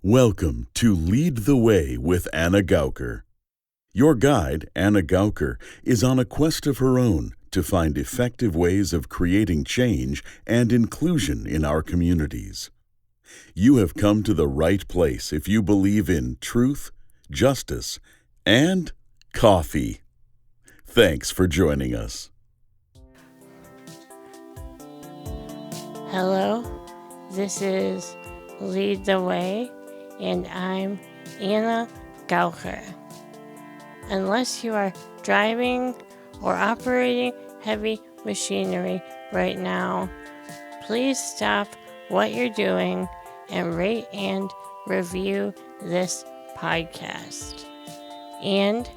Welcome to Lead the Way with Anna Gauker. Your guide, Anna Gauker, is on a quest of her own to find effective ways of creating change and inclusion in our communities. You have come to the right place if you believe in truth, justice, and coffee. Thanks for joining us. Hello, this is Lead the Way, and I'm Anna Gauker. Unless you are driving or operating heavy machinery right now, please stop what you're doing and rate and review this podcast. And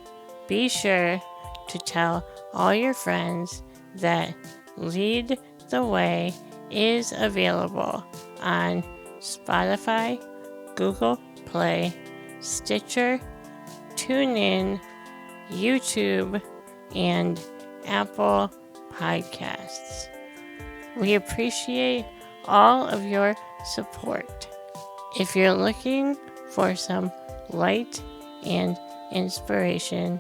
be sure to tell all your friends that Lead the Way is available on Spotify, Google Play, Stitcher, TuneIn, YouTube, and Apple Podcasts. We appreciate all of your support. If you're looking for some light and inspiration,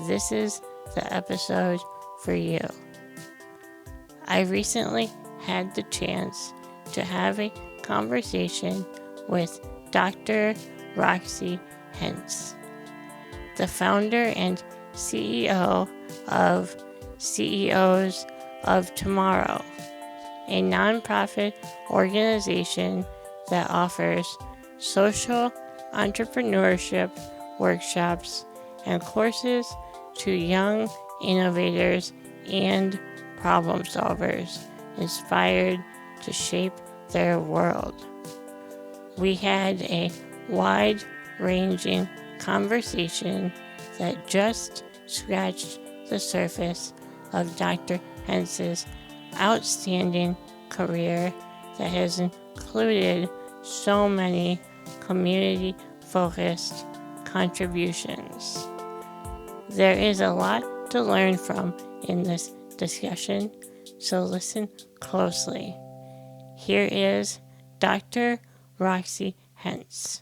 this is the episode for you. I recently had the chance to have a conversation with Dr. Roxie Hentz, the founder and CEO of CEOs of Tomorrow, a nonprofit organization that offers social entrepreneurship workshops and courses to young innovators and problem solvers inspired to shape their world. We had a wide-ranging conversation that just scratched the surface of Dr. Hentz's outstanding career that has included so many community-focused contributions. There is a lot to learn from in this discussion, so listen closely. Here is Dr. Roxie Hentz.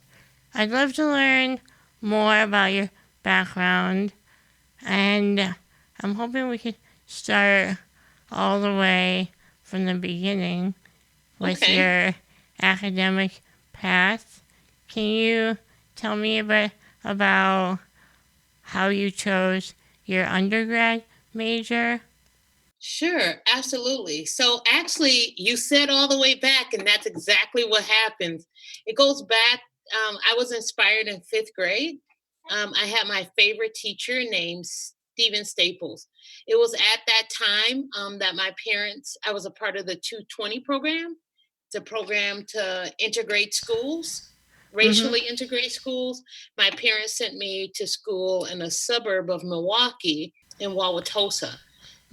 I'd love to learn more about your background, and I'm hoping we could start all the way from the beginning with your academic path. Can you tell me a bit about how you chose your undergrad major? Sure, absolutely. So actually, you said all the way back, and that's exactly what happens. It goes back. I was inspired in fifth grade. I had my favorite teacher named Stephen Staples. It was at that time that my parents, I was a part of the 220 program. It's a program to integrate schools, racially integrate schools. My parents sent me to school in a suburb of Milwaukee in Wauwatosa.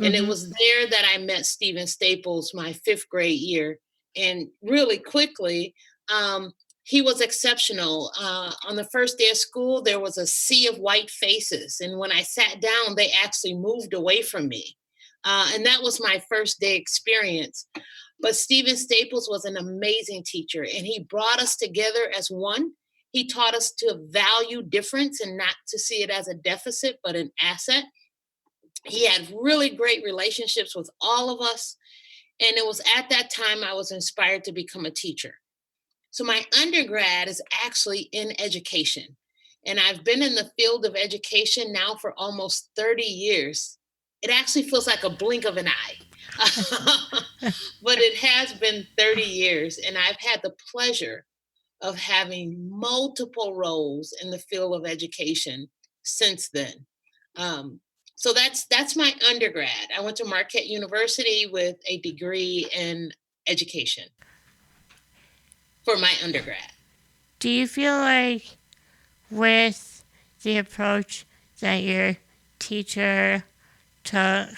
And it was there that I met Stephen Staples my fifth grade year. And really quickly, he was exceptional. On the first day of school, there was a sea of white faces. And when I sat down, they actually moved away from me. And that was my first day experience. But Stephen Staples was an amazing teacher, and he brought us together as one. He taught us to value difference and not to see it as a deficit, but an asset. He had really great relationships with all of us. And it was at that time I was inspired to become a teacher. So my undergrad is actually in education. And I've been in the field of education now for almost 30 years. It actually feels like a blink of an eye. But it has been 30 years. And I've had the pleasure of having multiple roles in the field of education since then. So that's my undergrad. I went to Marquette University with a degree in education for my undergrad. Do you feel like with the approach that your teacher took,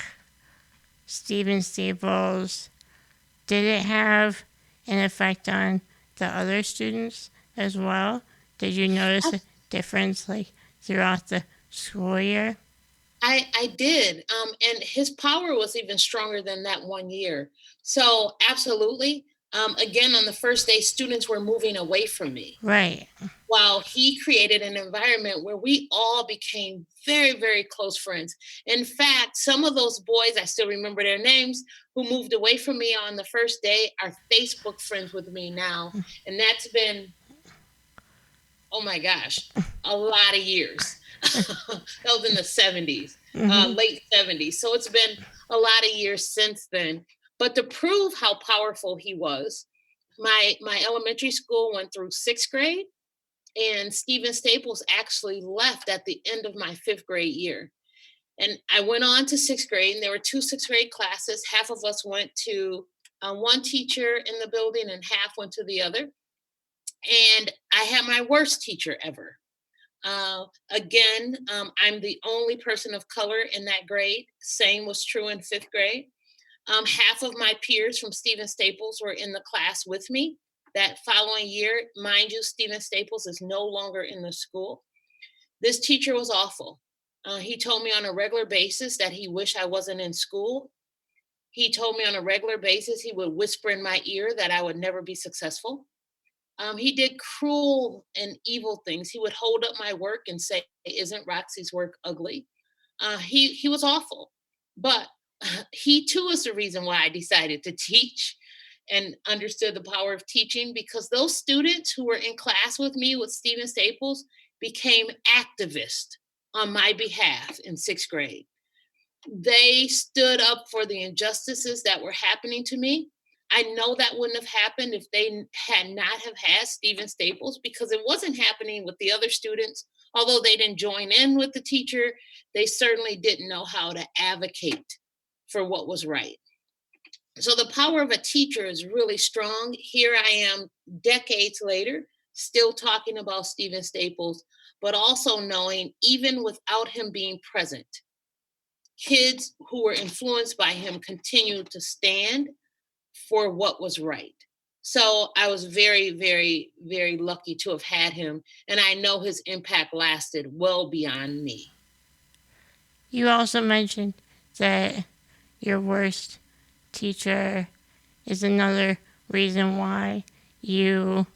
Stephen Staples, did it have an effect on the other students as well? Did you notice a difference like throughout the school year? I did. And his power was even stronger than that one year. So absolutely. Again, on the first day, students were moving away from me, Right. while he created an environment where we all became very, very close friends. In fact, some of those boys, I still remember their names, who moved away from me on the first day are Facebook friends with me now. And that's been, oh my gosh, a lot of years. That was in the 70s, Mm-hmm. late 70s. So it's been a lot of years since then. But to prove how powerful he was, my elementary school went through sixth grade, and Stephen Staples actually left at the end of my fifth grade year. And I went on to sixth grade, and there were two sixth grade classes. Half of us went to one teacher in the building, and half went to the other. And I had my worst teacher ever. Again, I'm the only person of color in that grade. Same was true in fifth grade. Half of my peers from Stephen Staples were in the class with me. That following year, mind you, Stephen Staples is no longer in the school. This teacher was awful. He told me on a regular basis that he wished I wasn't in school. He told me on a regular basis he would whisper in my ear that I would never be successful. He did cruel and evil things. He would hold up my work and say, "Isn't Roxy's work ugly?" He was awful, but he too is the reason why I decided to teach and understood the power of teaching, because those students who were in class with me with Stephen Staples became activists on my behalf in sixth grade. They stood up for the injustices that were happening to me. I know that wouldn't have happened if they had not have had Stephen Staples, because it wasn't happening with the other students. Although they didn't join in with the teacher, they certainly didn't know how to advocate for what was right. So the power of a teacher is really strong. Here I am decades later, still talking about Stephen Staples, but also knowing even without him being present, kids who were influenced by him continued to stand for what was right. So I was very, very, very lucky to have had him. And I know his impact lasted well beyond me. You also mentioned that your worst teacher is another reason why you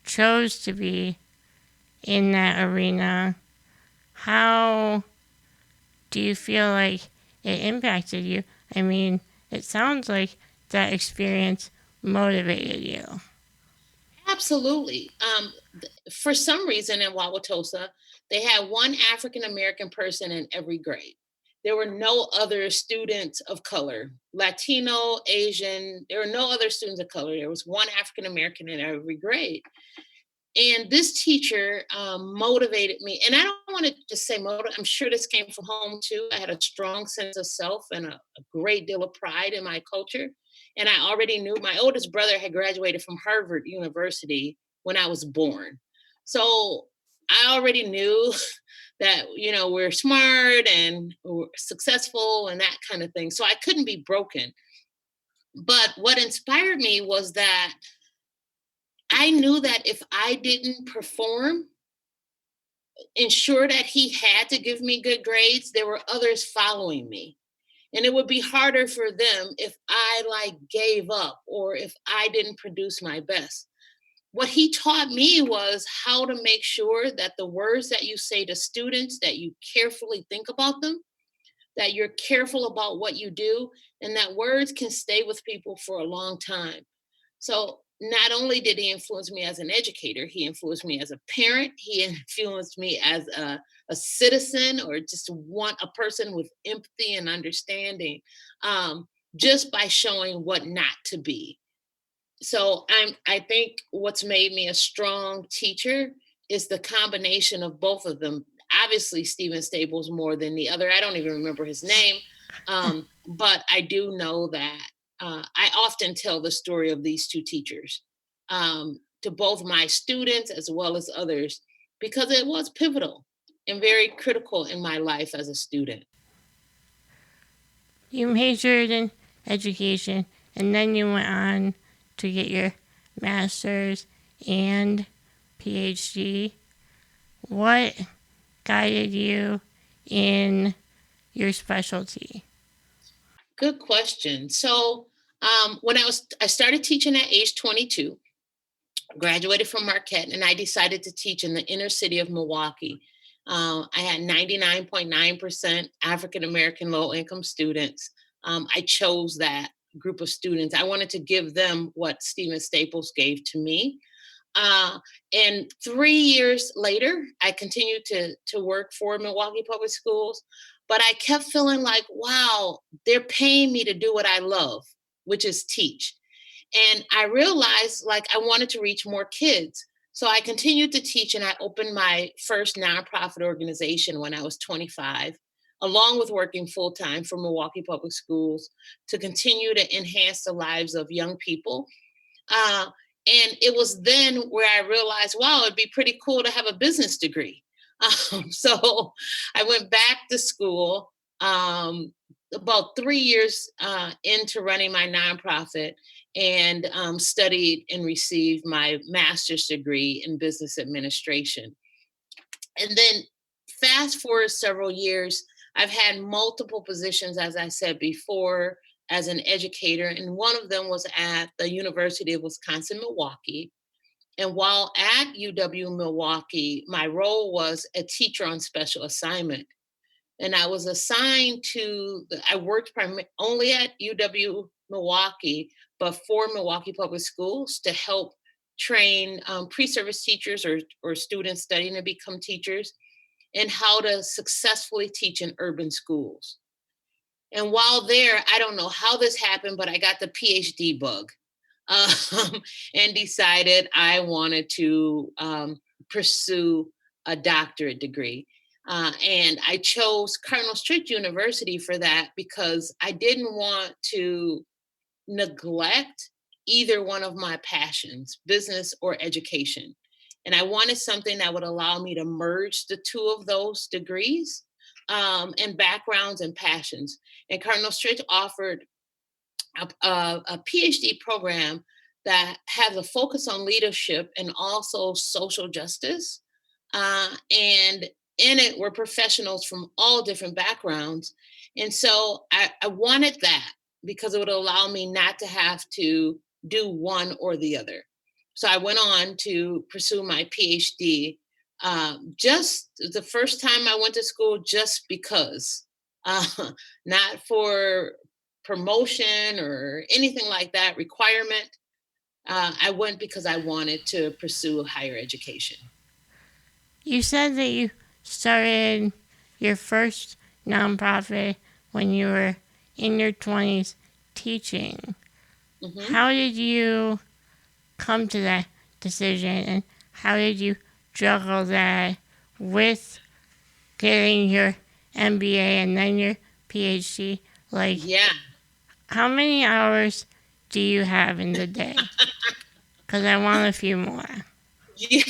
chose to be in that arena. How do you feel like it impacted you? I mean, it sounds like that experience motivated you. Absolutely. For some reason in Wauwatosa, they had one African American person in every grade. There were no other students of color, Latino, Asian. There were no other students of color. There was one African American in every grade. And this teacher motivated me. And I don't want to just say motivate. I'm sure this came from home too. I had a strong sense of self and a great deal of pride in my culture. And I already knew my oldest brother had graduated from Harvard University when I was born. So I already knew that, we're smart and we're successful and that kind of thing. So I couldn't be broken. But what inspired me was that I knew that if I didn't perform, ensure that he had to give me good grades, there were others following me. And it would be harder for them if I gave up or if I didn't produce my best. What he taught me was how to make sure that the words that you say to students, that you carefully think about them, that you're careful about what you do, and that words can stay with people for a long time. So not only did he influence me as an educator, he influenced me as a parent, he influenced me as a citizen, or just a person with empathy and understanding, just by showing what not to be. So I think what's made me a strong teacher is the combination of both of them. Obviously, Stephen Staples more than the other. I don't even remember his name, but I do know that I often tell the story of these two teachers to both my students as well as others, because it was pivotal and very critical in my life as a student. You majored in education and then you went on to get your master's and PhD. What guided you in your specialty? Good question. So When I started teaching at age 22, graduated from Marquette, and I decided to teach in the inner city of Milwaukee. I had 99.9% African American low income students. I chose that group of students. I wanted to give them what Stephen Staples gave to me. Uh, and 3 years later, I continued to work for Milwaukee Public Schools, but I kept feeling like, wow, they're paying me to do what I love, which is teach. And I realized like I wanted to reach more kids. So I continued to teach and I opened my first nonprofit organization when I was 25, along with working full time for Milwaukee Public Schools to continue to enhance the lives of young people. Uh, and it was then where I realized, wow, it'd be pretty cool to have a business degree. So I went back to school about 3 years into running my nonprofit and studied and received my master's degree in business administration. And then fast forward several years, I've had multiple positions, as I said before, as an educator. And one of them was at the University of Wisconsin Milwaukee. And while at UW Milwaukee, my role was a teacher on special assignment. And I was assigned to, I worked only at UW Milwaukee, but for Milwaukee Public Schools to help train pre-service teachers or students studying to become teachers and how to successfully teach in urban schools. And while there, I don't know how this happened, but I got the PhD bug and decided I wanted to pursue a doctorate degree. And I chose Cardinal Stritch University for that because I didn't want to neglect either one of my passions, business or education. And I wanted something that would allow me to merge the two of those degrees and backgrounds and passions. And Cardinal Stritch offered a PhD program that has a focus on leadership and also social justice. And in it were professionals from all different backgrounds. And so I wanted that because it would allow me not to have to do one or the other. So I went on to pursue my PhD. Just the first time I went to school, just because, uh, not for promotion or anything like that requirement. I went because I wanted to pursue higher education. You said that you started your first nonprofit when you were in your 20s teaching. Hmm. How did you come to that decision and how did you juggle that with getting your MBA and then your PhD? Like, Yeah. how many hours do you have in the day? Because I want a few more. Yeah.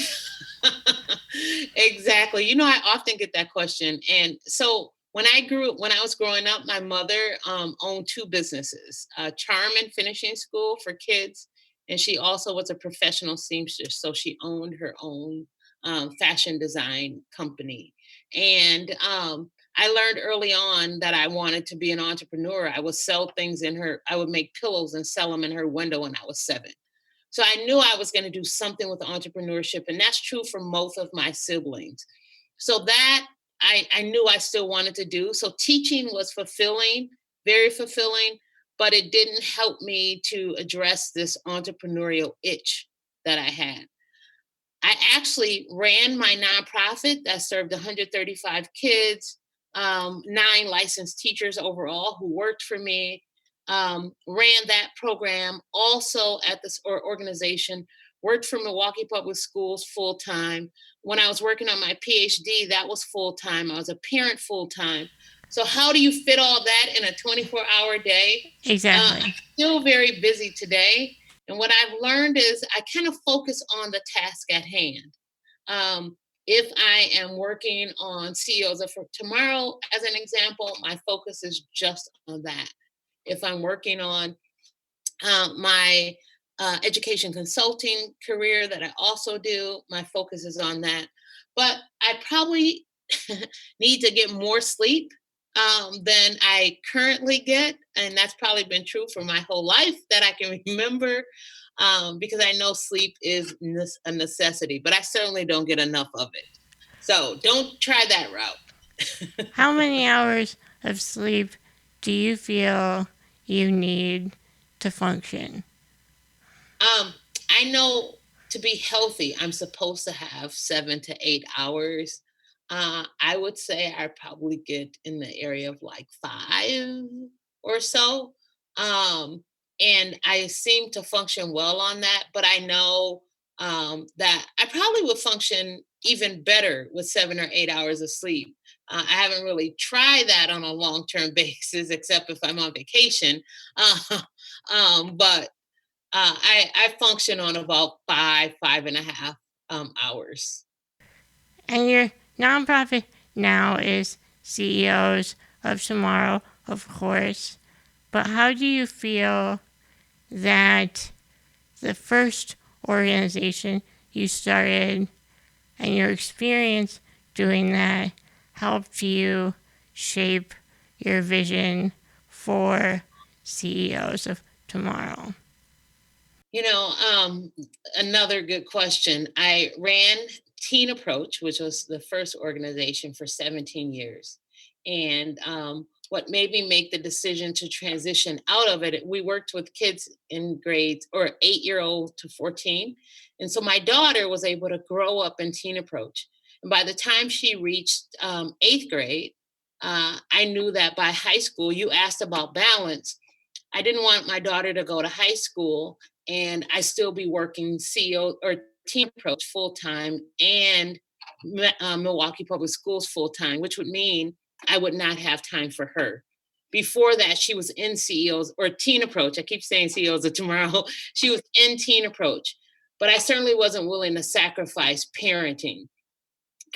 Exactly. I often get that question. And so when I was growing up, my mother owned two businesses, Charm and Finishing School for kids. And she also was a professional seamstress. So she owned her own fashion design company. And I learned early on that I wanted to be an entrepreneur. I would make pillows and sell them in her window when I was 7. So I knew I was going to do something with entrepreneurship. And that's true for most of my siblings. So that I knew I still wanted to do. So teaching was fulfilling, very fulfilling, but it didn't help me to address this entrepreneurial itch that I had. I actually ran my nonprofit that served 135 kids, 9 licensed teachers overall who worked for me. Ran that program also at this organization, worked for Milwaukee Public Schools full time. When I was working on my PhD, that was full time. I was a parent full time. So, how do you fit all that in a 24-hour day? Exactly. I'm still very busy today. And what I've learned is I kind of focus on the task at hand. If I am working on CEOs of for tomorrow, as an example, my focus is just on that. If I'm working on my education consulting career that I also do, my focus is on that. But I probably need to get more sleep than I currently get. And that's probably been true for my whole life that I can remember, because I know sleep is a necessity, but I certainly don't get enough of it. So don't try that route. How many hours of sleep do you feel you need to function? Um, I know to be healthy, I'm supposed to have 7 to 8 hours. I would say I probably get in the area of like 5 or so. Um, and I seem to function well on that, but I know that I probably would function even better with 7 or 8 hours of sleep. I haven't really tried that on a long term basis, except if I'm on vacation. Uh, but I function on about 5.5 hours. And your nonprofit now is CEOs of Tomorrow, of course. But how do you feel that the first organization you started and your experience doing that helped you shape your vision for CEOs of Tomorrow? You know, another good question. I ran Teen Approach, which was the first organization for 17 years. And what made me make the decision to transition out of it, we worked with kids in grades or 8-year-old to 14. And so my daughter was able to grow up in Teen Approach. And by the time she reached 8th grade, I knew that by high school, you asked about balance. I didn't want my daughter to go to high school and I still be working CEO or Teen Approach full time and Milwaukee Public Schools full time, which would mean I would not have time for her. Before that, she was in CEOs or Teen Approach. I keep saying CEOs of Tomorrow. She was in Teen Approach, but I certainly wasn't willing to sacrifice parenting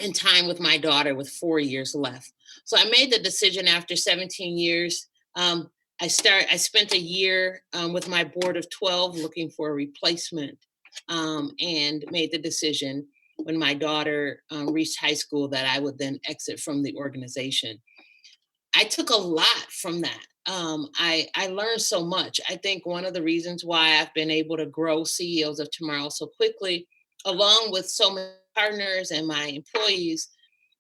and time with my daughter with 4 years left. So I made the decision after 17 years. Um, I spent a year with my board of 12 looking for a replacement, and made the decision when my daughter reached high school that I would then exit from the organization. I took a lot from that. I learned so much. I think one of the reasons why I've been able to grow CEOs of Tomorrow so quickly, along with so many partners and my employees,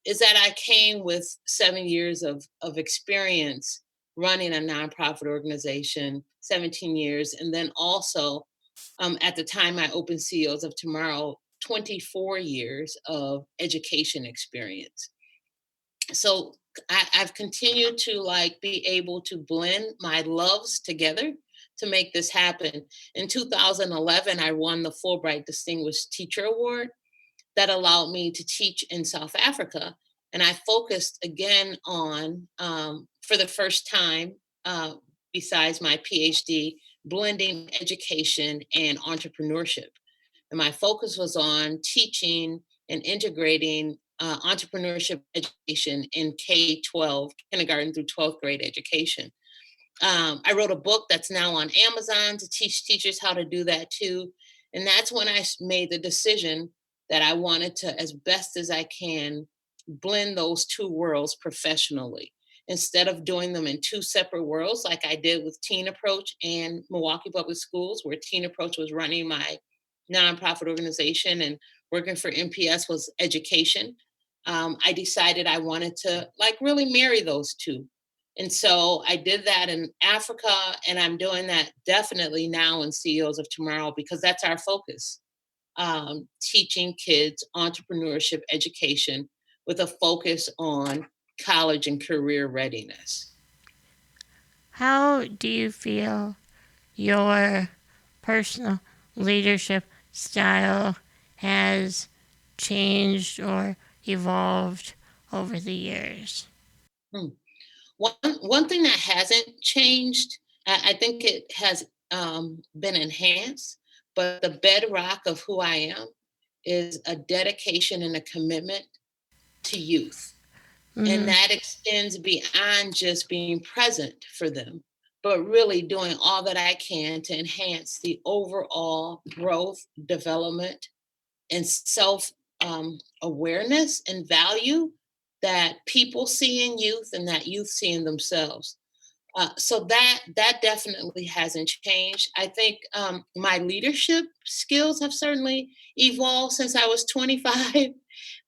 is that I came with 7 years of experience running a nonprofit organization, 17 years, and then also at the time I opened CEOs of Tomorrow, 24 years of education experience. So I've continued to like be able to blend my loves together to make this happen. In 2011, I won the Fulbright Distinguished Teacher Award that allowed me to teach in South Africa. And I focused again on, for the first time, uh, besides my PhD, blending education and entrepreneurship. And my focus was on teaching and integrating entrepreneurship education in K 12, kindergarten through 12th grade education. I wrote a book that's now on Amazon to teach teachers how to do that too. And that's when made the decision that I wanted to, as best as I can, blend those two worlds professionally instead of doing them in two separate worlds like I did with Teen Approach and Milwaukee Public Schools, where Teen Approach was running my nonprofit organization and working for MPS was education. I decided I wanted to like really marry those two. And so I did that in Africa, and I'm doing that definitely now in CEOs of Tomorrow because that's our focus, teaching kids entrepreneurship education with a focus on college and career readiness. How do you feel your personal leadership style has changed or evolved over the years? Hmm. One thing that hasn't changed, I think it has been enhanced, but the bedrock of who I am is a dedication and a commitment to youth. And Mm-hmm. that extends beyond just being present for them, but really doing all that I can to enhance the overall growth, development, and self awareness and value that people see in youth and that youth see in themselves. So that definitely hasn't changed. I think my leadership skills have certainly evolved since I was 25,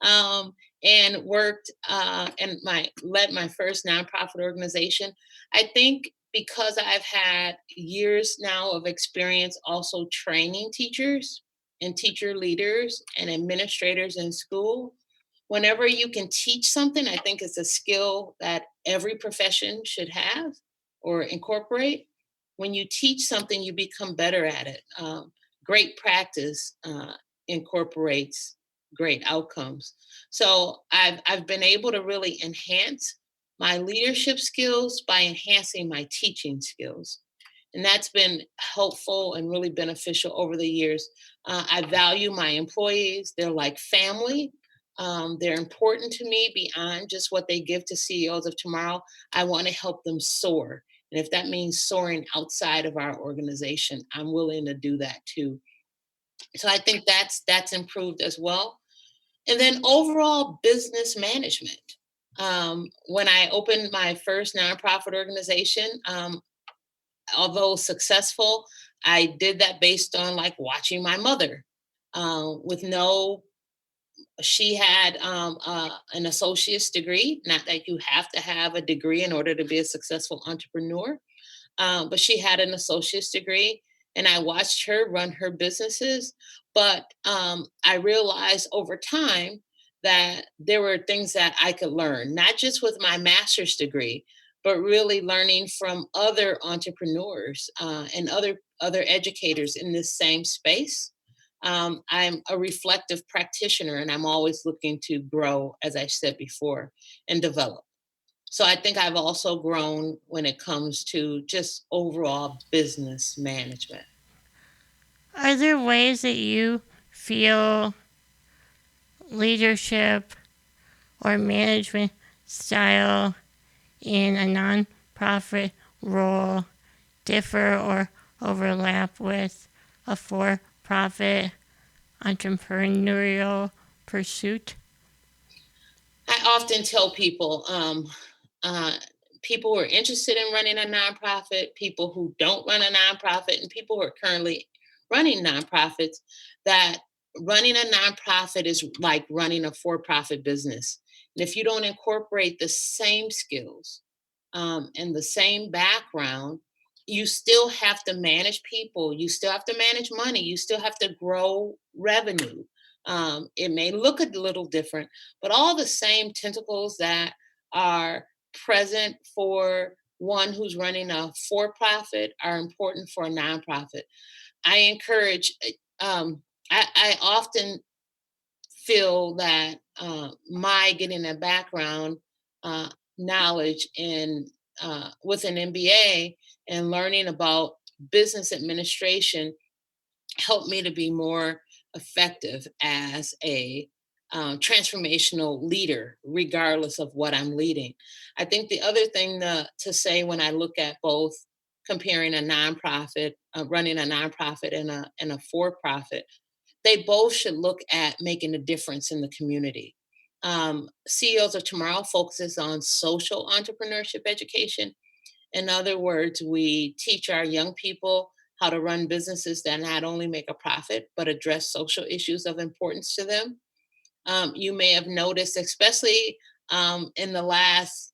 um, and worked and my led my first nonprofit organization. I think because I've had years now of experience also training teachers and teacher leaders and administrators in school. Whenever you can teach something, I think it's a skill that every profession should have or incorporate. When you teach something, you become better at it. Great practice incorporates great outcomes. So I've been able to really enhance my leadership skills by enhancing my teaching skills. And that's been helpful and really beneficial over the years. I value my employees, they're like family. They're important to me beyond just what they give to CEOs of tomorrow. I want to help them soar. And if that means soaring outside of our organization, I'm willing to do that too. So I think that's improved as well. And then overall business management. When I opened my first nonprofit organization, although successful, I did that based on like watching my mother. With no She had an associate's degree. Not that you have to have a degree in order to be a successful entrepreneur, but she had an associate's degree, and I watched her run her businesses. But I realized over time that there were things that I could learn, not just with my master's degree, but really learning from other entrepreneurs and other educators in this same space. I'm a reflective practitioner, and I'm always looking to grow, as I said before, and develop. So I think I've also grown when it comes to just overall business management. Are there ways that you feel leadership or management style in a nonprofit role differ or overlap with a for profit entrepreneurial pursuit? I often tell people, uh, people who are interested in running a nonprofit, people who don't run a nonprofit, and people who are currently running nonprofits, that running a nonprofit is like running a for profit business. And if you don't incorporate the same skills and the same background, you still have to manage people, you still have to manage money, you still have to grow revenue. It may look a little different, but all the same tentacles that are present for one who's running a for profit are important for a nonprofit. I encourage, I often feel that my getting a background uh, knowledge in with an MBA and learning about business administration helped me to be more effective as a transformational leader, regardless of what I'm leading. I think the other thing to say when I look at both comparing a nonprofit, running a nonprofit and a for profit, they both should look at making a difference in the community. CEOs of Tomorrow focuses on social entrepreneurship education. In other words, we teach our young people how to run businesses that not only make a profit, but address social issues of importance to them. You may have noticed, especially in the last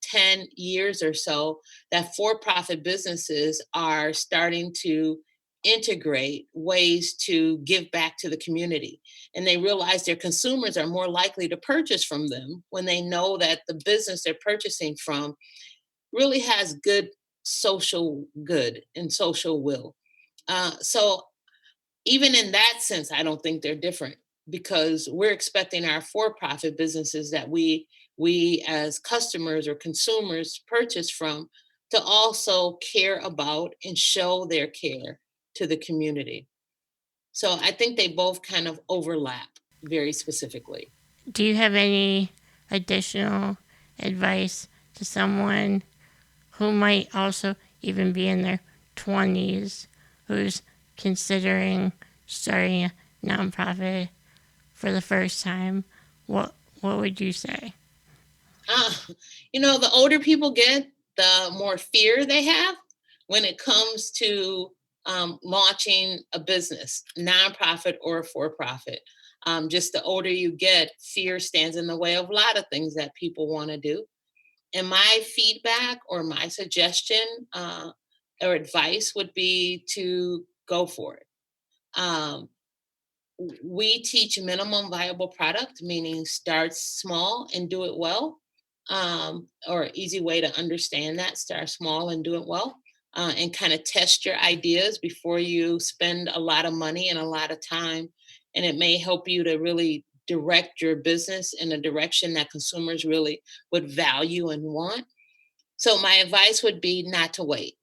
10 years or so, that for profit businesses are starting to integrate ways to give back to the community. And they realize their consumers are more likely to purchase from them when they know that the business they're purchasing from really has good social good and social will. So even in that sense, I don't think they're different because we're expecting our for-profit businesses that we as customers or consumers purchase from to also care about and show their care to the community. So I think they both kind of overlap very specifically. Do you have any additional advice to someone who might also even be in their 20s who's considering starting a nonprofit for the first time? What would you say? Uh, the older people get, the more fear they have when it comes to launching a business, nonprofit or for profit. Just the older you get, fear stands in the way of a lot of things that people want to do. And my feedback or my suggestion or advice would be to go for it. Um, we teach minimum viable product, meaning start small and do it well. Or easy way to understand that: start small and do it well, and kind of test your ideas before you spend a lot of money and a lot of time. And it may help you to really direct your business in a direction that consumers really would value and want. So my advice would be not to wait.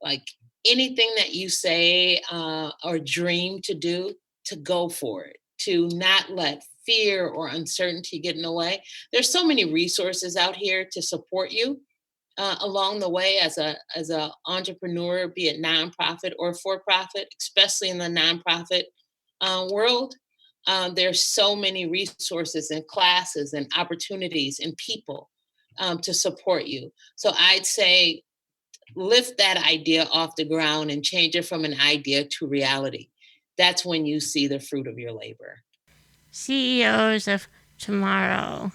Like, anything that you say or dream to do, to go for it, to not let fear or uncertainty get in the way. There's so many resources out here to support you along the way as a entrepreneur, be it nonprofit or for profit, especially in the nonprofit world. There's so many resources and classes and opportunities and people to support you. So I'd say lift that idea off the ground and change it from an idea to reality. That's when you see the fruit of your labor. CEOs of tomorrow,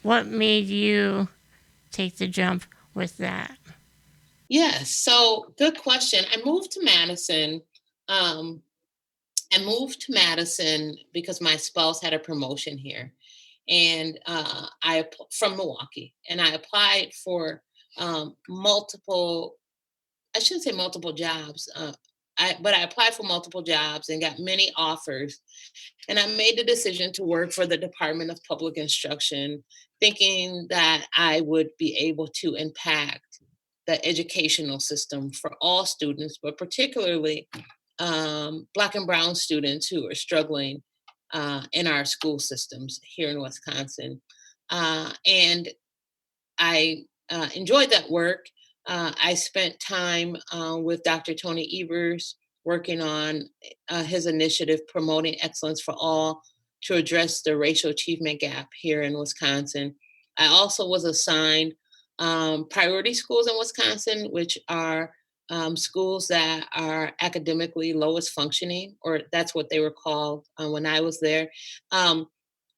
what made you take the jump with that? Yes. So good question. Um, I moved to Madison because my spouse had a promotion here, and from Milwaukee, and I applied for multiple. I shouldn't say multiple jobs. But I applied for multiple jobs and got many offers. And I made the decision to work for the Department of Public Instruction, thinking that I would be able to impact the educational system for all students, but particularly Black and Brown students who are struggling in our school systems here in Wisconsin. And I enjoyed that work. I spent time with Dr. Tony Evers working on his initiative promoting excellence for all to address the racial achievement gap here in Wisconsin. I also was assigned priority schools in Wisconsin, which are schools that are academically lowest functioning, or that's what they were called when I was there. Um,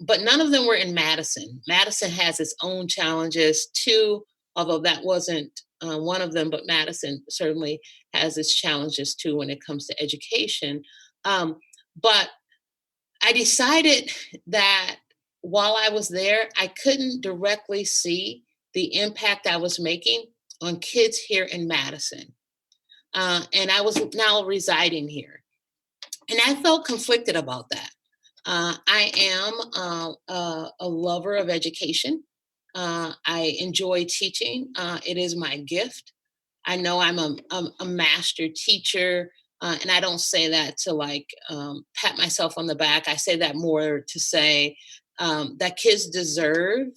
but none of them were in Madison. Madison has its own challenges too, although that wasn't one of them, but Madison certainly has its challenges too when it comes to education. But I decided that while I was there, I couldn't directly see the impact I was making on kids here in Madison. And I was now residing here. And I felt conflicted about that. I am a lover of education. I enjoy teaching. It is my gift. I know I'm a master teacher, and I don't say that to like pat myself on the back. I say that more to say that kids deserve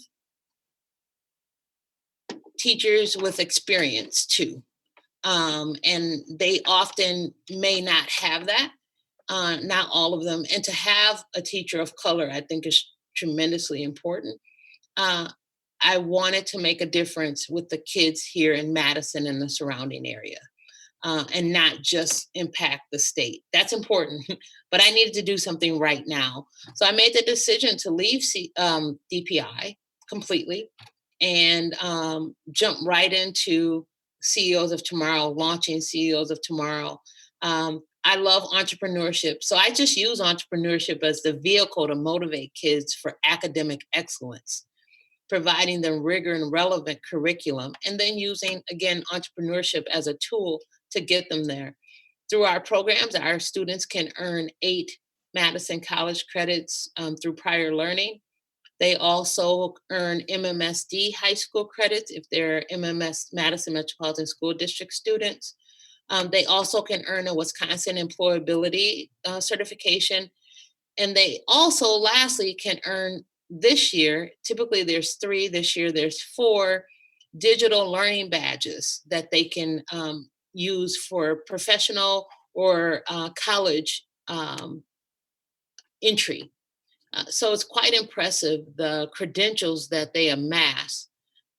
teachers with experience too. And they often may not have that, not all of them. And to have a teacher of color, I think, is tremendously important. Uh, I wanted to make a difference with the kids here in Madison and the surrounding area, and not just impact the state. That's important, but I needed to do something right now. So I made the decision to leave DPI completely and jump right into CEOs of Tomorrow, launching CEOs of Tomorrow. I love entrepreneurship. So I just use entrepreneurship as the vehicle to motivate kids for academic excellence, providing them rigor and relevant curriculum, and then using, again, entrepreneurship as a tool to get them there. Through our programs, our students can earn 8 Madison College credits through prior learning. They also earn MMSD high school credits if they're MMS Madison Metropolitan School District students. They also can earn a Wisconsin employability certification. And they also, lastly, can earn this year, typically there's 3, this year there's 4 digital learning badges that they can use for professional or college entry. So it's quite impressive the credentials that they amass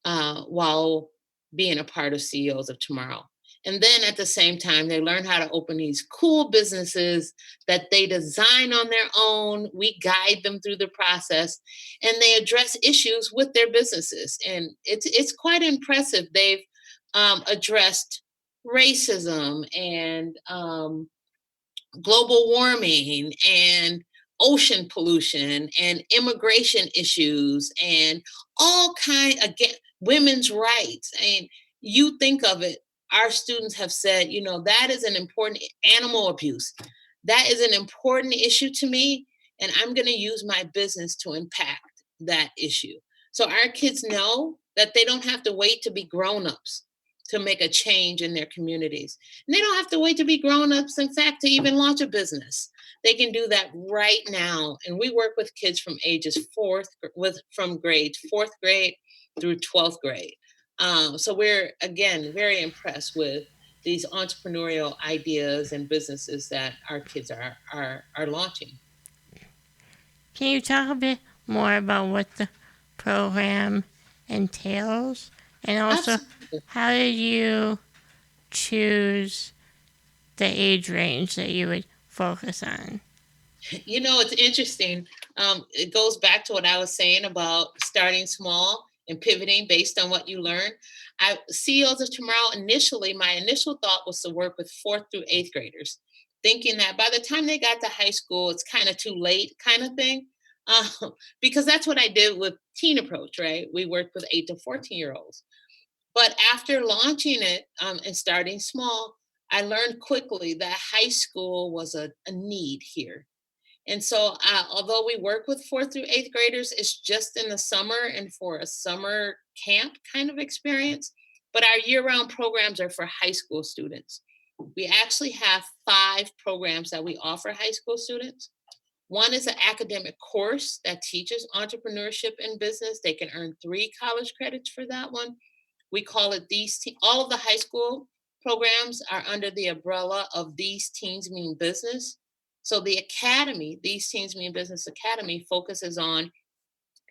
while being a part of CEOs of Tomorrow. And then at the same time, they learn how to open these cool businesses that they design on their own. We guide them through the process, and they address issues with their businesses. And it's quite impressive. They've addressed racism and global warming and ocean pollution and immigration issues and all kind, again, women's rights. And you think of it, our students have said, that is an important, animal abuse, that is an important issue to me, and I'm going to use my business to impact that issue. So our kids know that they don't have to wait to be grown-ups to make a change in their communities. And they don't have to wait to be grown-ups, in fact, to even launch a business. They can do that right now. And we work with kids from ages from grade 4th grade through 12th grade. So we're, again, very impressed with these entrepreneurial ideas and businesses that our kids are launching. Can you talk a bit more about what the program entails? And also, Absolutely. how did you choose the age range that you would focus on? It's interesting. It goes back to what I was saying about starting small and pivoting based on what you learn. CEOs of Tomorrow, initially, my initial thought was to work with 4th through 8th graders, thinking that by the time they got to high school, it's kind of too late, kind of thing. Because that's what I did with Teen Approach, right? We worked with 8 to 14-year-olds. But after launching it and starting small, I learned quickly that high school was a need here. And so, although we work with 4th through 8th graders, it's just in the summer and for a summer camp kind of experience. But our year round programs are for high school students. We actually have 5 programs that we offer high school students. One is an academic course that teaches entrepreneurship and business. They can earn 3 college credits for that one. We call it all of the high school programs are under the umbrella of These Teens Mean Business. So the academy, These Teens Mean Business Academy, focuses on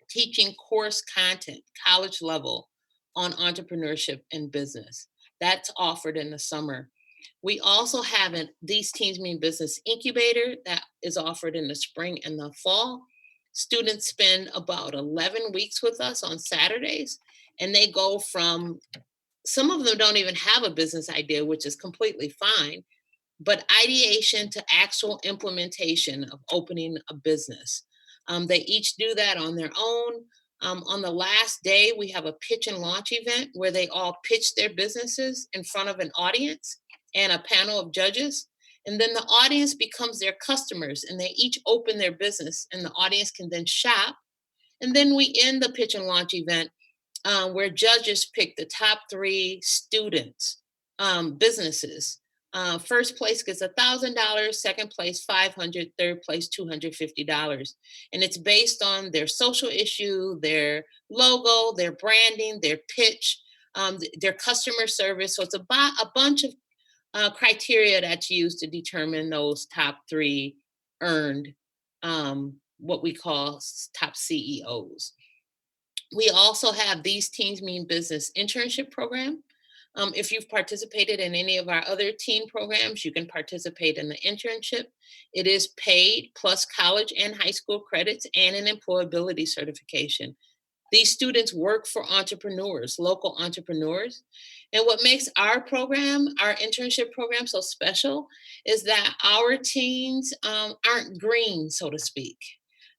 teaching course content, college level, on entrepreneurship and business. That's offered in the summer. We also have These Teens Mean Business Incubator that is offered in the spring and the fall. Students spend about 11 weeks with us on Saturdays, and they go from, some of them don't even have a business idea, which is completely fine, but ideation to actual implementation of opening a business. They each do that on their own. On the last day, we have a pitch and launch event where they all pitch their businesses in front of an audience and a panel of judges. And then the audience becomes their customers, and they each open their business, and the audience can then shop. And then we end the pitch and launch event where judges pick the top 3 students, businesses. First place gets $1,000, second place $500, third place $250, and it's based on their social issue, their logo, their branding, their pitch, their customer service. So it's a bunch of criteria that's used to determine those top 3 earned, what we call top CEOs. We also have These Teens Mean Business internship program. If you've participated in any of our other teen programs, you can participate in the internship. It is paid plus college and high school credits and an employability certification. These students work for entrepreneurs, local entrepreneurs. And what makes our program, our internship program, so special is that our teens aren't green, so to speak.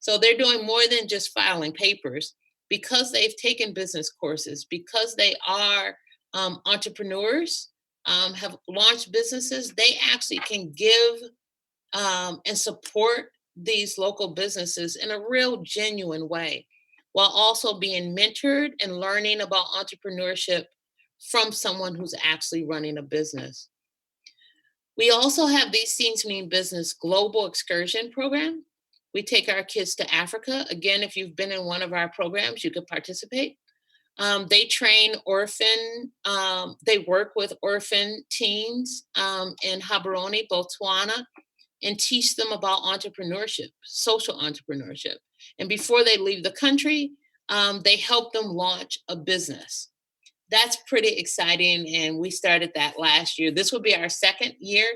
So they're doing more than just filing papers because they've taken business courses, because they are entrepreneurs, have launched businesses. They actually can give and support these local businesses in a real genuine way, while also being mentored and learning about entrepreneurship from someone who's actually running a business. We also have These Teens Mean Business Global Excursion Program. We take our kids to Africa. Again, if you've been in one of our programs, you could participate. They train they work with orphan teens in Gaborone, Botswana, and teach them about entrepreneurship, social entrepreneurship. And before they leave the country, they help them launch a business. That's pretty exciting. And we started that last year. This will be our second year,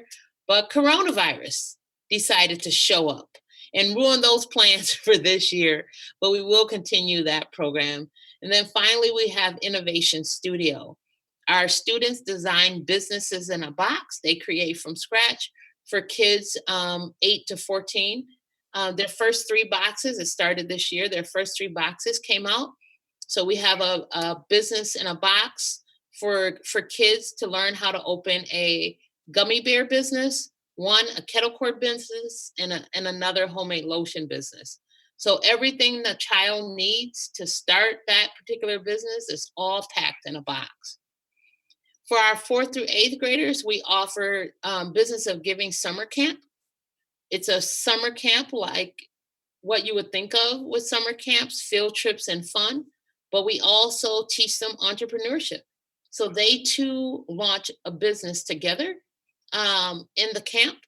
but coronavirus decided to show up and ruin those plans for this year. But we will continue that program. And then finally, we have Innovation Studio. Our students design businesses in a box they create from scratch for kids 8 to 14. Their first three boxes, it started this year, their first three boxes came out. So we have a business in a box for kids to learn how to open a gummy bear business, one a kettle cord business, and another homemade lotion business. So everything the child needs to start that particular business is all packed in a box. For our fourth through eighth graders, we offer Business of Giving Summer Camp. It's a summer camp like what you would think of with summer camps, field trips, and fun. But we also teach them entrepreneurship. So they too launch a business together in the camp.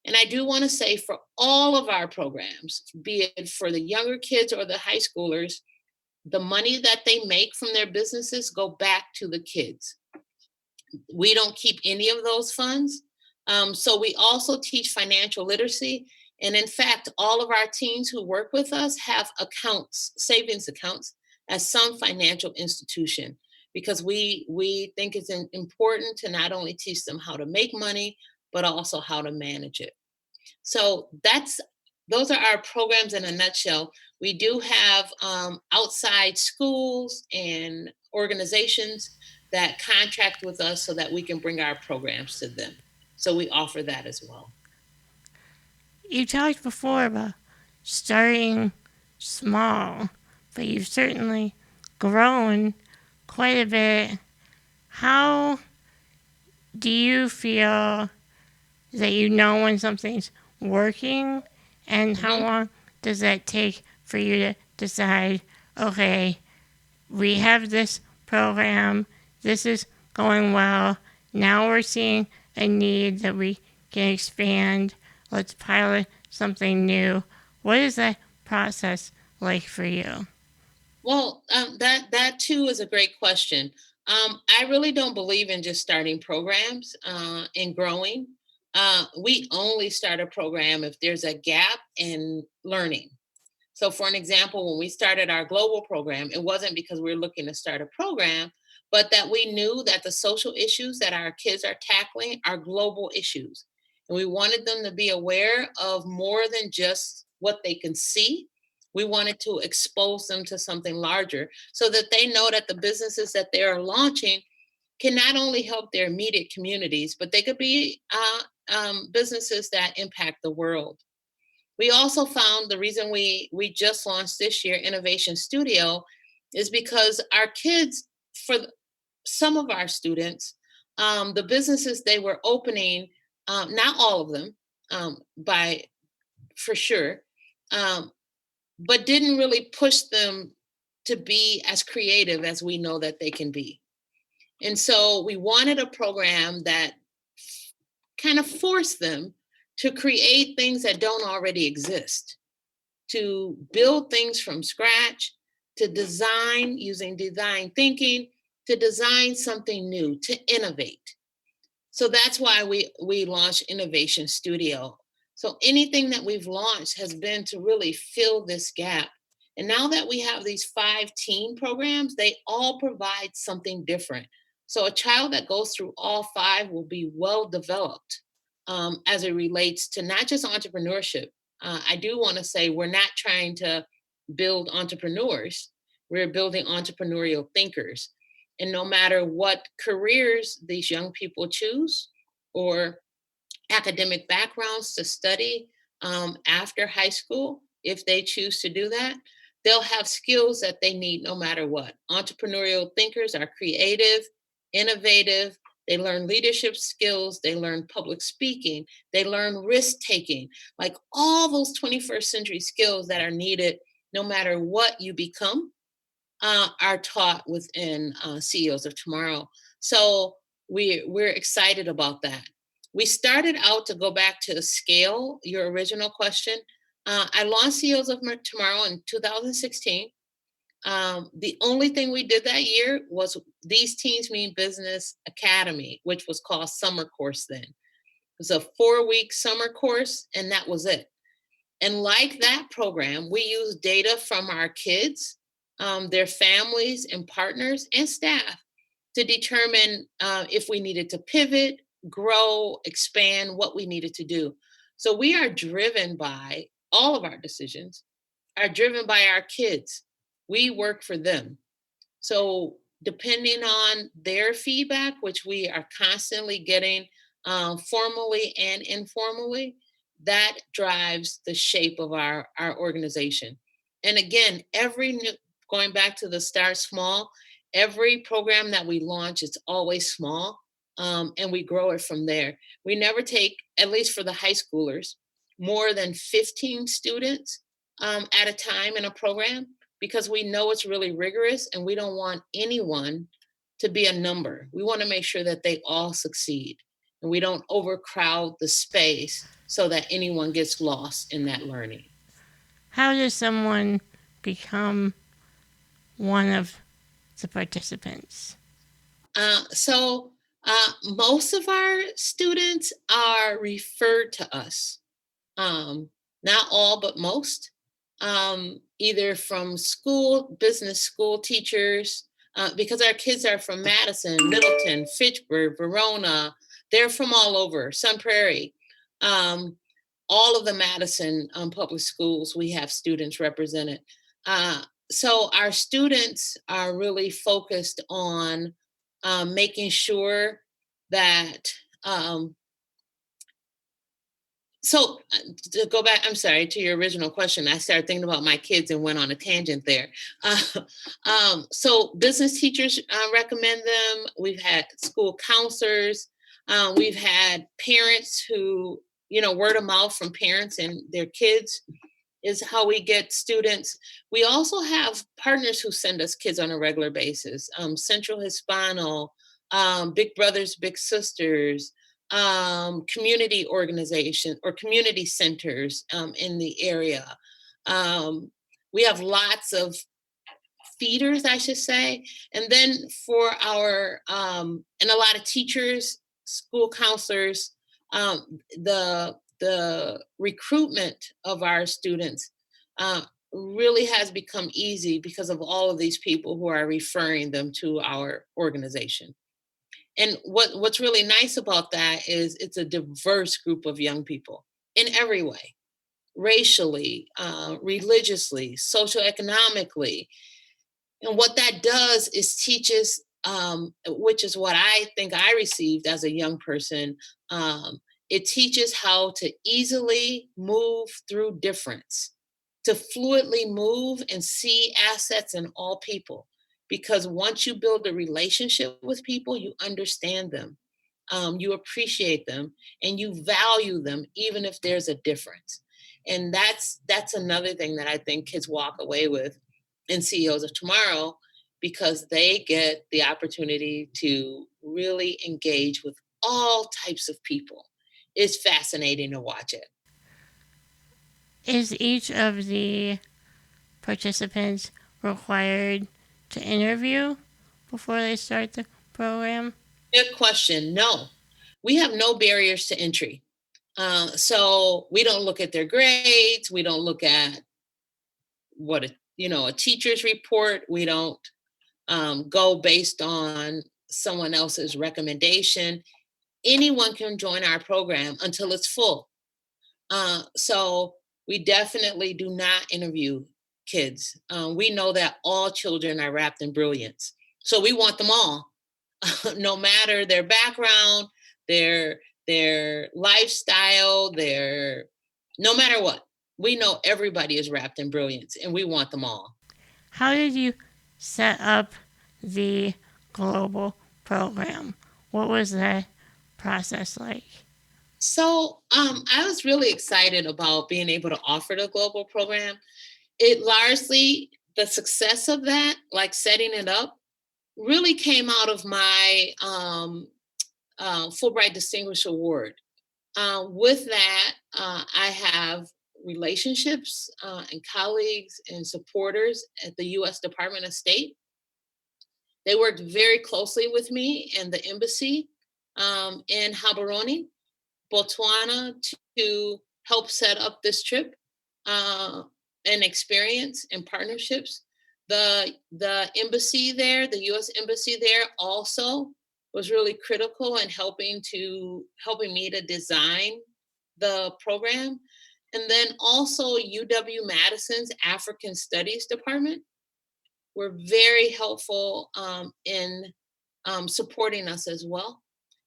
And I do want to say for all of our programs, be it for the younger kids or the high schoolers, the money that they make from their businesses go back to the kids. We don't keep any of those funds. So we also teach financial literacy. And in fact, all of our teens who work with us have accounts, savings accounts, at some financial institution, because we think it's important to not only teach them how to make money, but also how to manage it. So those are our programs in a nutshell. We do have outside schools and organizations that contract with us so that we can bring our programs to them. So we offer that as well. You talked before about starting small, but you've certainly grown quite a bit. How do you feel that you know when something's working, and how long does that take for you to decide, okay, we have this program, this is going well, now we're seeing a need that we can expand, let's pilot something new. What is that process like for you? Well, that too is a great question. I really don't believe in just starting programs and growing. We only start a program if there's a gap in learning. So, for an example, when we started our global program, it wasn't because we were looking to start a program, but that we knew that the social issues that our kids are tackling are global issues. And we wanted them to be aware of more than just what they can see. We wanted to expose them to something larger so that they know that the businesses that they are launching can not only help their immediate communities, but they could be businesses that impact the world. We also found the reason we just launched this year Innovation Studio is because our kids, some of our students, the businesses they were opening, not all of them, by for sure, um, but didn't really push them to be as creative as we know that they can be. And so we wanted a program that kind of forced them to create things that don't already exist, to build things from scratch, to design using design thinking, to design something new, to innovate. So that's why we launched Innovation Studio. So anything that we've launched has been to really fill this gap. And now that we have these 5 teen programs, they all provide something different. So a child that goes through all 5 will be well developed as it relates to not just entrepreneurship. I do want to say we're not trying to build entrepreneurs, we're building entrepreneurial thinkers. And no matter what careers these young people choose or academic backgrounds to study after high school, if they choose to do that, they'll have skills that they need no matter what. Entrepreneurial thinkers are creative, innovative. They learn leadership skills. They learn public speaking. They learn risk taking, like all those 21st century skills that are needed no matter what you become are taught within CEOs of Tomorrow. So we're excited about that. We started out, to go back to scale your original question. I launched CEOs of Tomorrow in 2016. The only thing we did that year was These Teens Mean Business Academy, which was called Summer Course then. It was a 4-week summer course, and that was it. And like that program, we used data from our kids, their families and partners and staff to determine if we needed to pivot, grow, expand, what we needed to do. So we are driven by all of our decisions are driven by our kids. We work for them. So depending on their feedback, which we are constantly getting formally and informally, that drives the shape of our organization. And again, going back to the start small, every program that we launch, it's always small, and we grow it from there. We never take, at least for the high schoolers, more than 15 students at a time in a program, because we know it's really rigorous and we don't want anyone to be a number. We want to make sure that they all succeed and we don't overcrowd the space so that anyone gets lost in that learning. How does someone become one of the participants? Most of our students are referred to us. Not all, but most. Either from business school teachers, because our kids are from Madison, Middleton, Fitchburg, Verona. They're from all over, Sun Prairie. All of the Madison public schools, we have students represented. So our students are really focused on making sure that to go back, I'm sorry, to your original question, I started thinking about my kids and went on a tangent there. So business teachers recommend them. We've had school counselors. We've had parents who, word of mouth from parents and their kids is how we get students. We also have partners who send us kids on a regular basis. Central Hispano, Big Brothers, Big Sisters, community organizations or community centers in the area. We have lots of feeders, I should say. And then for and a lot of teachers, school counselors, the recruitment of our students really has become easy because of all of these people who are referring them to our organization. And what's really nice about that is it's a diverse group of young people in every way, racially, religiously, socioeconomically. And what that does is teaches, which is what I think I received as a young person. It teaches how to easily move through difference, to fluidly move and see assets in all people. Because once you build a relationship with people, you understand them, you appreciate them, and you value them, even if there's a difference. And that's another thing that I think kids walk away with in CEOs of Tomorrow, because they get the opportunity to really engage with all types of people. It's fascinating to watch it. Is each of the participants required to interview before they start the program? Good question. No, we have no barriers to entry. So we don't look at their grades. We don't look at what a teacher's report. We don't go based on someone else's recommendation. Anyone can join our program until it's full. So we definitely do not interview kids. We know that all children are wrapped in brilliance. So we want them all, no matter their background, their lifestyle, no matter what. We know everybody is wrapped in brilliance and we want them all. How did you set up the global program? What was that process like? So I was really excited about being able to offer the global program. It largely, the success of that, like setting it up, really came out of my Fulbright Distinguished Award. With that, I have relationships and colleagues and supporters at the U.S. Department of State. They worked very closely with me and the embassy in Gaborone, Botswana, to help set up this trip uh, and experience and partnerships. The embassy there, the U.S. embassy there, also was really critical in helping me to design the program. And then also UW Madison's African Studies Department were very helpful in supporting us as well.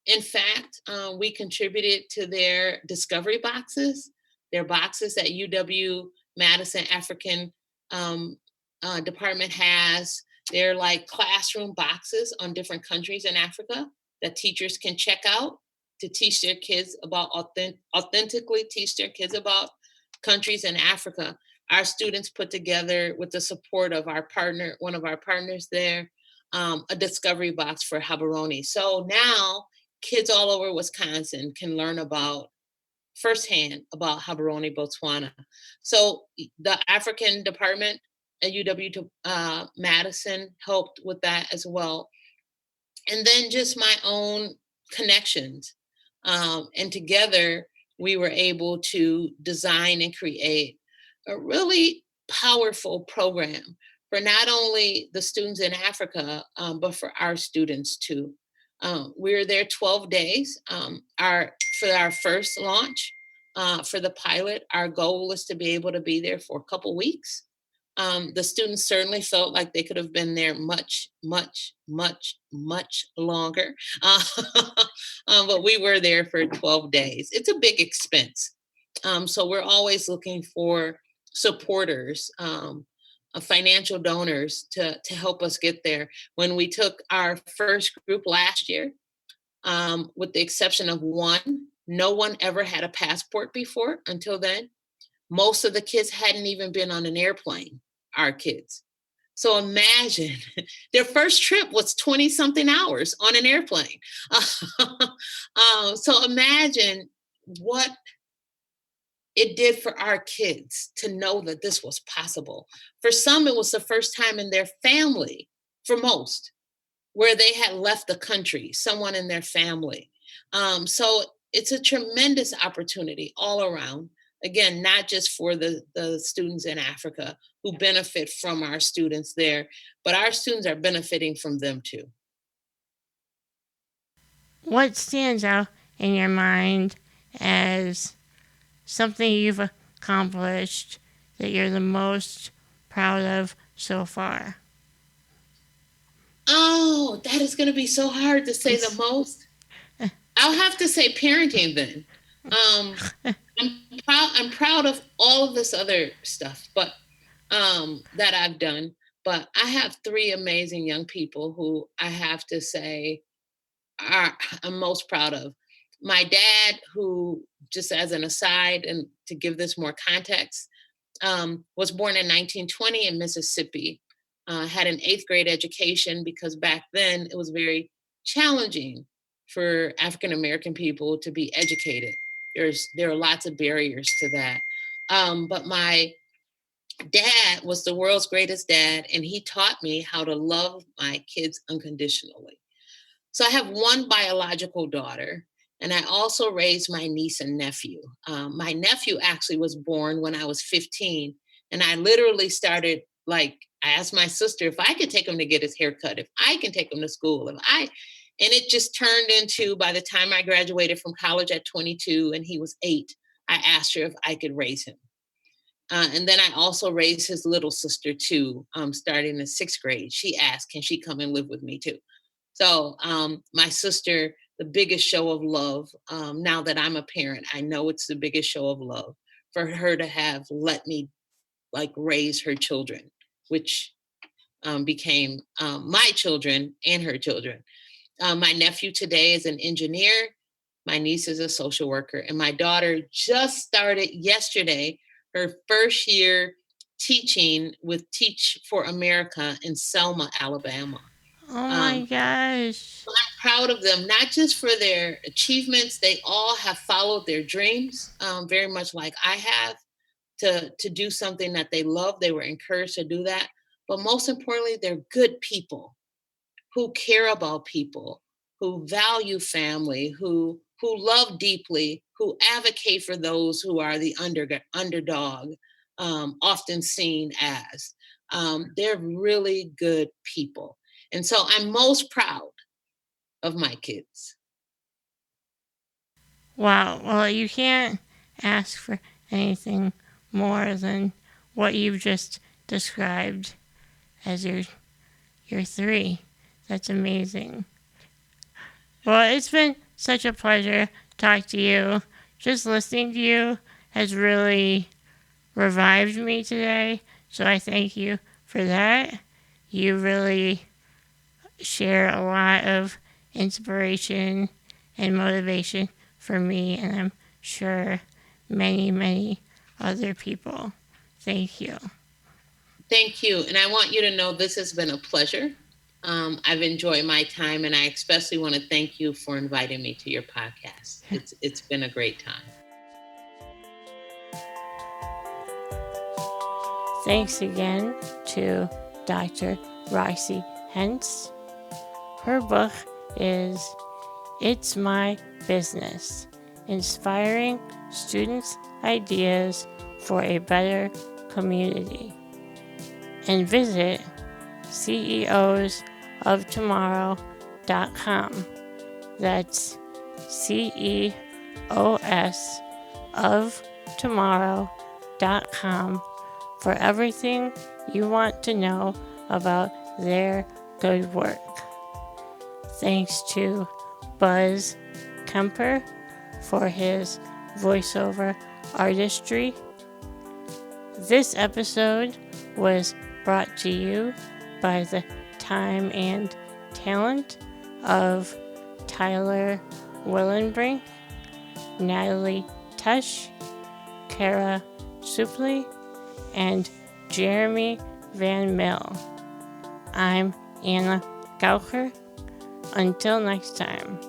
In fact, we contributed to their discovery boxes, their boxes that UW Madison African um, department has. They're like classroom boxes on different countries in Africa that teachers can check out to teach their kids about authentically teach their kids about countries in Africa. Our students put together, with the support of our partner, one of our partners there, a discovery box for Gaborone. So now kids all over Wisconsin can learn about firsthand about Gaborone, Botswana. So the African department at UW Madison helped with that as well. And then just my own connections. And together we were able to design and create a really powerful program for not only the students in Africa, but for our students too. We were there 12 days. For our first launch, for the pilot, our goal was to be able to be there for a couple weeks. The students certainly felt like they could have been there much, much, much, much longer. But we were there for 12 days. It's a big expense. So we're always looking for supporters, financial donors to help us get there. When we took our first group last year, with the exception of one, no one ever had a passport before until then. Most of the kids hadn't even been on an airplane, our kids. So imagine their first trip was 20 something hours on an airplane. So imagine what it did for our kids to know that this was possible. For some, it was the first time in their family, for most, where they had left the country, someone in their family. So it's a tremendous opportunity all around. Again, not just for the students in Africa who benefit from our students there, but our students are benefiting from them too. What stands out in your mind as something you've accomplished that you're the most proud of so far? Oh, that is going to be so hard to say the most. I'll have to say parenting then. Um, I'm proud of all of this other stuff, but that I've done. But I have three amazing young people who I have to say are I'm most proud of. My dad, who, just as an aside, and to give this more context, was born in 1920 in Mississippi. Had an eighth grade education because back then it was very challenging for African American people to be educated. There are lots of barriers to that. But my dad was the world's greatest dad, and he taught me how to love my kids unconditionally. So I have one biological daughter, and I also raised my niece and nephew. My nephew actually was born when I was 15, and I literally started like I asked my sister if I could take him to get his hair cut, if I can take him to school, and it just turned into by the time I graduated from college at 22 and he was 8, I asked her if I could raise him. And then I also raised his little sister too, starting in sixth grade. She asked, can she come and live with me too? So my sister, the biggest show of love, now that I'm a parent, I know it's the biggest show of love for her to have let me like raise her children, which became my children and her children. My nephew today is an engineer. My niece is a social worker. And my daughter just started yesterday her first year teaching with Teach for America in Selma, Alabama. Oh my Um, gosh. I'm proud of them, not just for their achievements. They all have followed their dreams, very much like I have. to do something that they love. They were encouraged to do that. But most importantly, they're good people who care about people, who value family, who love deeply, who advocate for those who are the underdog, often seen as. They're really good people. And so I'm most proud of my kids. Wow. Well, you can't ask for anything more than what you've just described as your three. That's amazing. Well, it's been such a pleasure to talk to you. Just listening to you has really revived me today. So I thank you for that. You really share a lot of inspiration and motivation for me, and I'm sure many, many other people. Thank you. Thank you. And I want you to know this has been a pleasure. I've enjoyed my time, and I especially want to thank you for inviting me to your podcast. It's been a great time. Thanks again to Dr. Roxie Hentz. Her book is It's My Business, Inspiring Students' Ideas for a Better Community. And visit ceosoftomorrow.com. That's ceosoftomorrow.com for everything you want to know about their good work. Thanks to Buzz Kemper for his voiceover artistry. This episode was brought to you by the time and talent of Tyler Willenbrink, Natalie Tush, Kara Supley, and Jeremy Van Mill. I'm Anna Gaucher. Until next time.